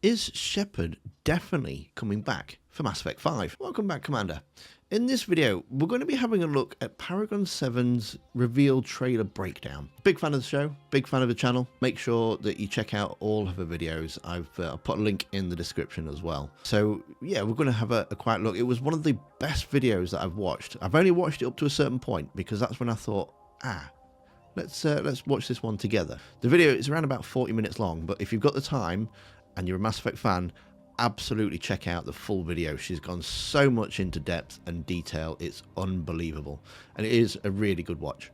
Is Shepard definitely coming back for Mass Effect 5? Welcome back, Commander. In this video, we're going to be having a look at Paragon 7's reveal trailer breakdown. Big fan of the show, big fan of the channel. Make sure that you check out all of her videos. I've put a link in the description as well. So yeah, we're going to have a quiet look. It was one of the best videos that I've watched. I've only watched it up to a certain point because that's when I thought, let's watch this one together. The video is around about 40 minutes long, but if you've got the time and you're a Mass Effect fan, absolutely check out the full video. She's gone so much into depth and detail, it's unbelievable, and it is a really good watch.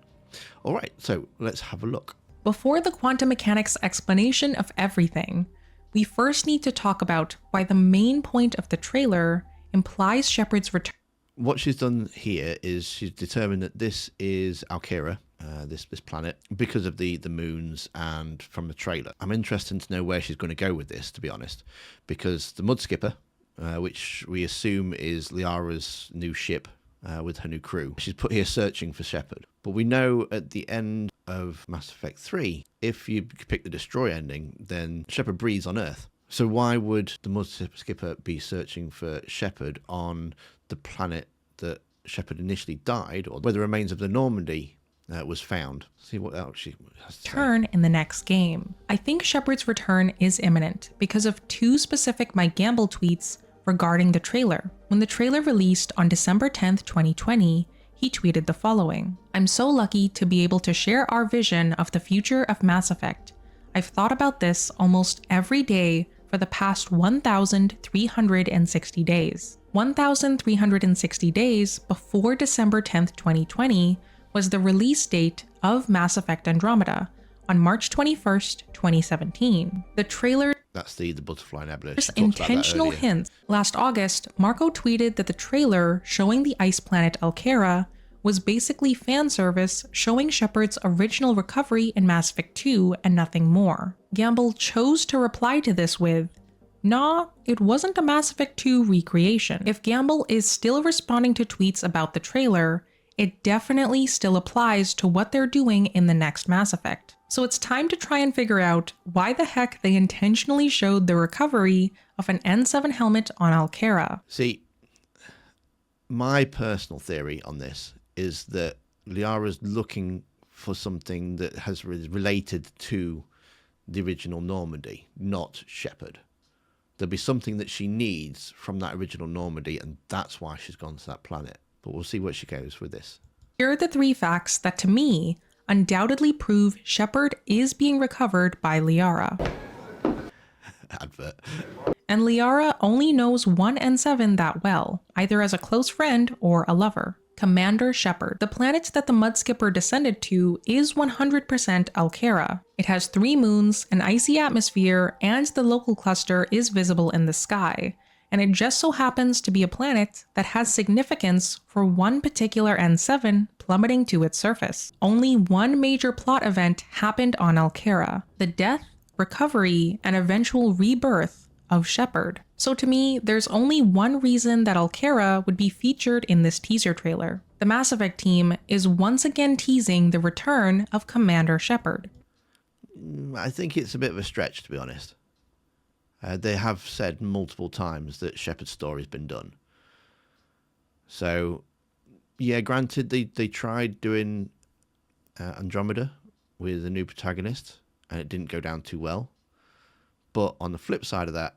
All right, so let's have a look. Before the quantum mechanics explanation of everything, we first need to talk about why the main point of the trailer implies Shepard's return. What she's done here is she's determined that this is Alkira, this planet, because of the moons and from the trailer. I'm interested to know where she's going to go with this, to be honest, because the Mud Skipper, which we assume is Liara's new ship with her new crew, she's put here searching for Shepard. But we know at the end of Mass Effect 3, if you pick the destroy ending, then Shepard breathes on Earth. So why would the Mud Skipper be searching for Shepard on the planet that Shepard initially died, or where the remains of the Normandy was found? See what else she has to say. Return in the next game. I think Shepard's return is imminent because of two specific Mike Gamble tweets regarding the trailer. When the trailer released on December 10th, 2020, he tweeted the following: "I'm so lucky to be able to share our vision of the future of Mass Effect. I've thought about this almost every day for the past 1,360 days. 1,360 days before December 10th, 2020 was the release date of Mass Effect Andromeda on March 21st, 2017. The trailer..." That's the Butterfly Nebula. Intentional hints. Last August, Marco tweeted that the trailer showing the ice planet Alkira was basically fan service showing Shepard's original recovery in Mass Effect 2 and nothing more. Gamble chose to reply to this with, "Nah, it wasn't a Mass Effect 2 recreation." If Gamble is still responding to tweets about the trailer, it definitely still applies to what they're doing in the next Mass Effect. So it's time to try and figure out why the heck they intentionally showed the recovery of an N7 helmet on Alkira. See, my personal theory on this is that Liara's looking for something that has related to the original Normandy, not Shepard. There'll be something that she needs from that original Normandy, and that's why she's gone to that planet. But we'll see where she goes with this. Here are the three facts that, to me, undoubtedly prove Shepard is being recovered by Liara. Advert. And Liara only knows one N7 that well, either as a close friend or a lover. Commander Shepard. The planet that the Mud Skipper descended to is 100% Alkira. It has 3 moons, an icy atmosphere, and the local cluster is visible in the sky. And it just so happens to be a planet that has significance for one particular N7 plummeting to its surface. Only one major plot event happened on Alkira: the death, recovery, and eventual rebirth of Shepard. So to me, there's only one reason that Alkira would be featured in this teaser trailer. The Mass Effect team is once again teasing the return of Commander Shepard. I think it's a bit of a stretch, to be honest. They have said multiple times that Shepard's story's been done. So, yeah, granted, they tried doing Andromeda with a new protagonist, and it didn't go down too well. But on the flip side of that,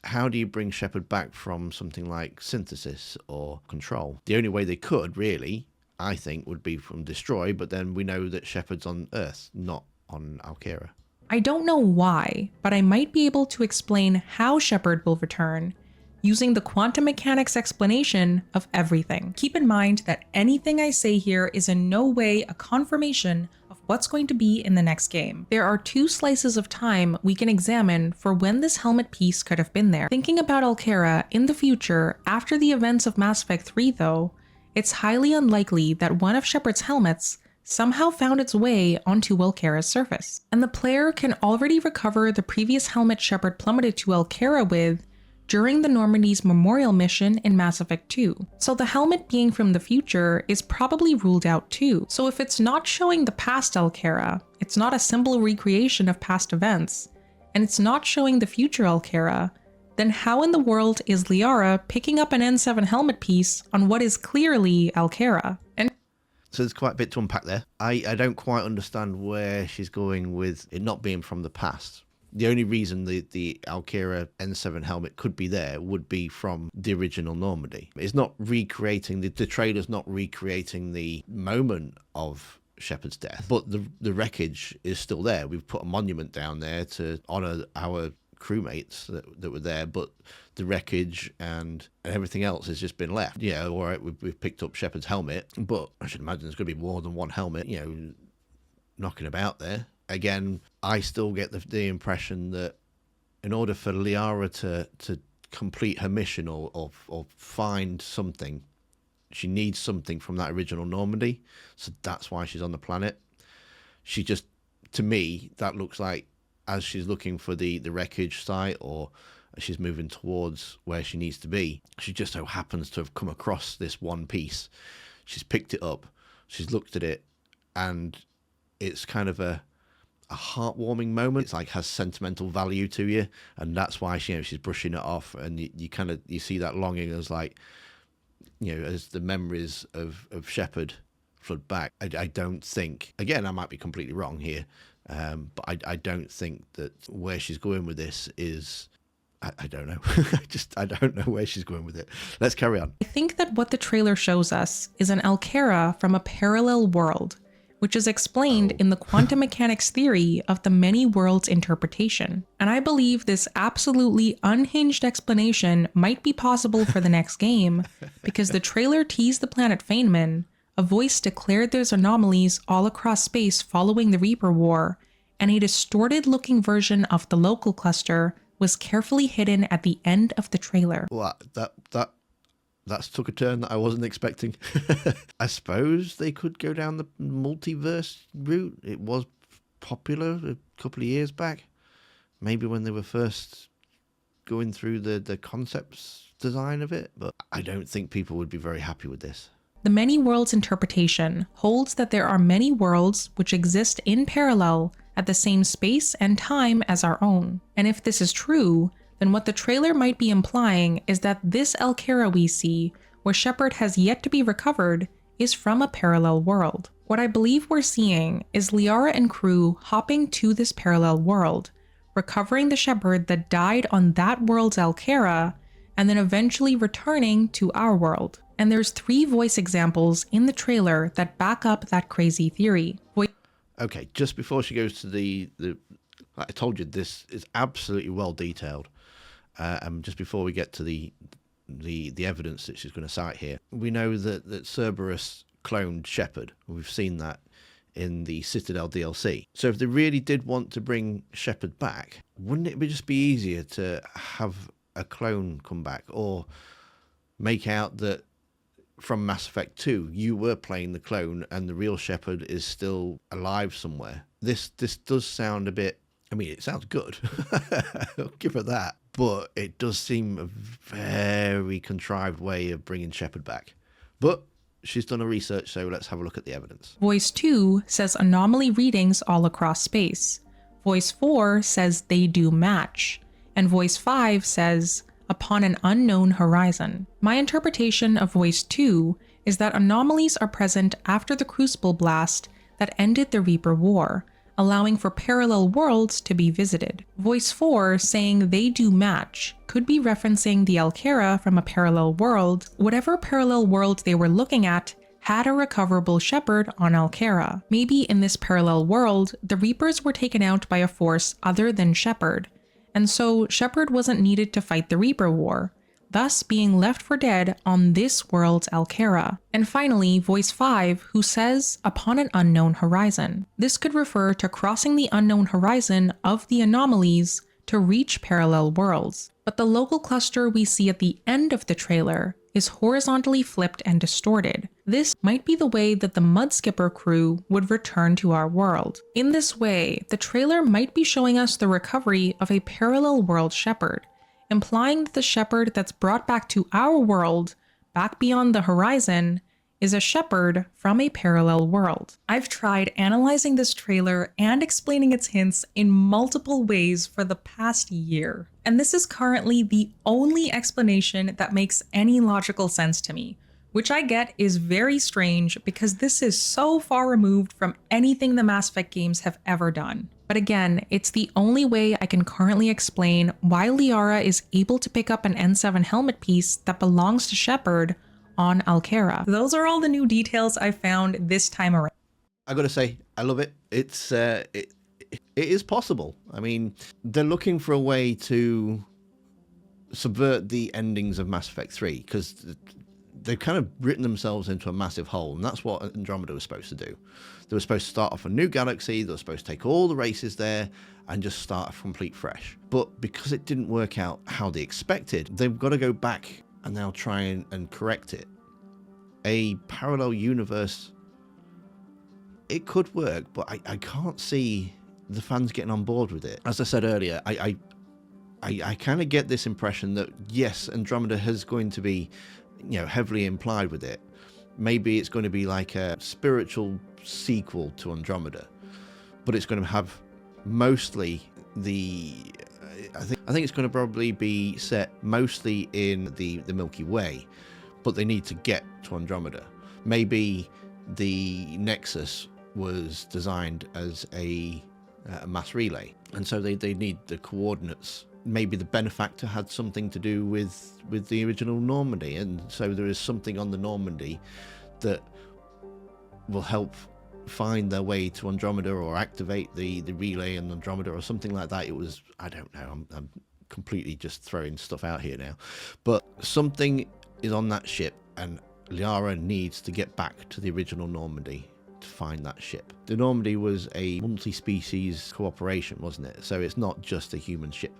how do you bring Shepard back from something like Synthesis or Control? The only way they could, really, I think, would be from Destroy, but then we know that Shepard's on Earth, not on Alkira. I don't know why, but I might be able to explain how Shepard will return using the quantum mechanics explanation of everything. Keep in mind that anything I say here is in no way a confirmation of what's going to be in the next game. There are 2 slices of time we can examine for when this helmet piece could have been there. Thinking about Alkira in the future after the events of Mass Effect 3 though, it's highly unlikely that one of Shepard's helmets somehow found its way onto Alkira's surface. And the player can already recover the previous helmet Shepard plummeted to Alkira with during the Normandy's memorial mission in Mass Effect 2. So the helmet being from the future is probably ruled out too. So if it's not showing the past Alkira, it's not a simple recreation of past events, and it's not showing the future Alkera, then how in the world is Liara picking up an N7 helmet piece on what is clearly Alkera? And so there's quite a bit to unpack there. I don't quite understand where she's going with it not being from the past. The only reason the Alkera N7 helmet could be there would be from the original Normandy. It's not recreating, the trailer's not recreating the moment of Shepard's death, but the wreckage is still there. We've put a monument down there to honour our crewmates that were there, but the wreckage and everything else has just been left. Yeah, all right, we've picked up Shepard's helmet, but I should imagine there's going to be more than one helmet, knocking about there. Again, I still get the impression that in order for Liara to complete her mission or find something, she needs something from that original Normandy. So that's why she's on the planet. She just, to me, that looks like as she's looking for the wreckage site or as she's moving towards where she needs to be, she just so happens to have come across this one piece. She's picked it up, she's looked at it, and it's kind of a heartwarming moment. It's like has sentimental value to you, and that's why she's brushing it off, and you see that longing as like, as the memories of Shepard flood back. I don't think, again, I might be completely wrong here, but I don't think that where she's going with this is, I don't know. I don't know where she's going with it. Let's carry on. I think that what the trailer shows us is an Alkera from a parallel world, which is explained in the quantum mechanics theory of the many worlds interpretation. And I believe this absolutely unhinged explanation might be possible for the next game, because the trailer teased the planet Feynman, a voice declared there's anomalies all across space following the Reaper War, and a distorted-looking version of the local cluster was carefully hidden at the end of the trailer. Well, that's took a turn that I wasn't expecting. I suppose they could go down the multiverse route. It was popular a couple of years back, maybe when they were first going through the concepts design of it, but I don't think people would be very happy with this. The many worlds interpretation holds that there are many worlds which exist in parallel at the same space and time as our own. And if this is true, then what the trailer might be implying is that this Alkera we see, where Shepard has yet to be recovered, is from a parallel world. What I believe we're seeing is Liara and crew hopping to this parallel world, recovering the Shepard that died on that world's Alkera, and then eventually returning to our world. And there's 3 voice examples in the trailer that back up that crazy theory. Okay, just before she goes to the I told you this is absolutely well detailed. And just before we get to the evidence that she's going to cite here, we know that Cerberus cloned Shepard. We've seen that in the Citadel DLC. So if they really did want to bring Shepard back, wouldn't it just be easier to have a clone come back, or make out that from Mass Effect 2 you were playing the clone and the real Shepard is still alive somewhere? This does sound a bit, I mean, it sounds good. I'll give her that. But it does seem a very contrived way of bringing Shepard back. But she's done her research, so let's have a look at the evidence. Voice 2 says anomaly readings all across space. Voice 4 says they do match. And Voice 5 says upon an unknown horizon. My interpretation of Voice 2 is that anomalies are present after the Crucible blast that ended the Reaper War, allowing for parallel worlds to be visited. Voice 4 saying they do match could be referencing the Alkera from a parallel world. Whatever parallel world they were looking at had a recoverable Shepard on Alkera. Maybe in this parallel world, the Reapers were taken out by a force other than Shepard, and so Shepard wasn't needed to fight the Reaper War, thus being left for dead on this world's Alkera. And finally, Voice 5, who says, upon an unknown horizon. This could refer to crossing the unknown horizon of the anomalies to reach parallel worlds. But the local cluster we see at the end of the trailer is horizontally flipped and distorted. This might be the way that the Mudskipper crew would return to our world. In this way, the trailer might be showing us the recovery of a parallel world Shepard, implying that the Shepard that's brought back to our world, back beyond the horizon, is a Shepard from a parallel world. I've tried analyzing this trailer and explaining its hints in multiple ways for the past year, and this is currently the only explanation that makes any logical sense to me, which I get is very strange because this is so far removed from anything the Mass Effect games have ever done. But again, it's the only way I can currently explain why Liara is able to pick up an N7 helmet piece that belongs to Shepard on Alkera. Those are all the new details I found this time around. I gotta say, I love it. It is possible. I mean, they're looking for a way to subvert the endings of Mass Effect 3 because they've kind of written themselves into a massive hole, and that's what Andromeda was supposed to do. They were supposed to start off a new galaxy, they were supposed to take all the races there and just start complete fresh. But because it didn't work out how they expected, they've got to go back and now try and correct it. A parallel universe, it could work, but I can't see the fans getting on board with it. As I said earlier, I kind of get this impression that yes, Andromeda is going to be, you know, heavily implied with it. Maybe it's going to be like a spiritual sequel to Andromeda, but it's going to have mostly the I think it's going to probably be set mostly in the Milky Way, but they need to get to Andromeda. Maybe the Nexus was designed as a mass relay, and so they need the coordinates. Maybe the benefactor had something to do with the original Normandy, and so there is something on the Normandy that will help find their way to Andromeda or activate the relay in Andromeda or something like that. It was, I don't know, I'm completely just throwing stuff out here now, but something is on that ship and Liara needs to get back to the original Normandy to find that ship. The Normandy was a multi-species cooperation, wasn't it? So it's not just a human ship.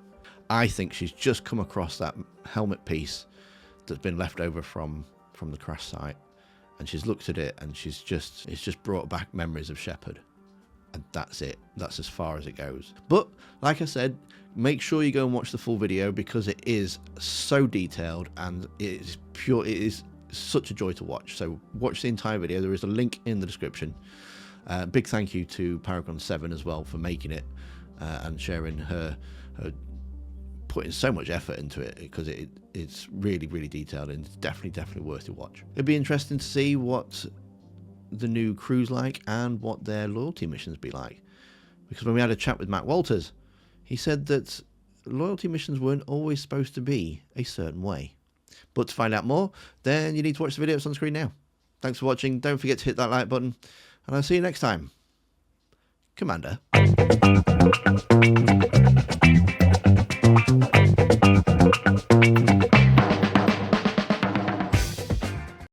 I think she's just come across that helmet piece that's been left over from the crash site, and she's looked at it and it's just brought back memories of Shepard, and that's it. That's as far as it goes. But like I said, make sure you go and watch the full video because it is so detailed and it is such a joy to watch. So watch the entire video. There is a link in the description. Big thank you to Paragon 7 as well for making it and sharing her putting so much effort into it, because it's really, really detailed and it's definitely worth a watch. It'd be interesting to see what the new crew's like and what their loyalty missions be like, because when we had a chat with Matt Walters, he said that loyalty missions weren't always supposed to be a certain way. But to find out more, then you need to watch the video that's on screen now. Thanks for watching. Don't forget to hit that like button, and I'll see you next time. Commander.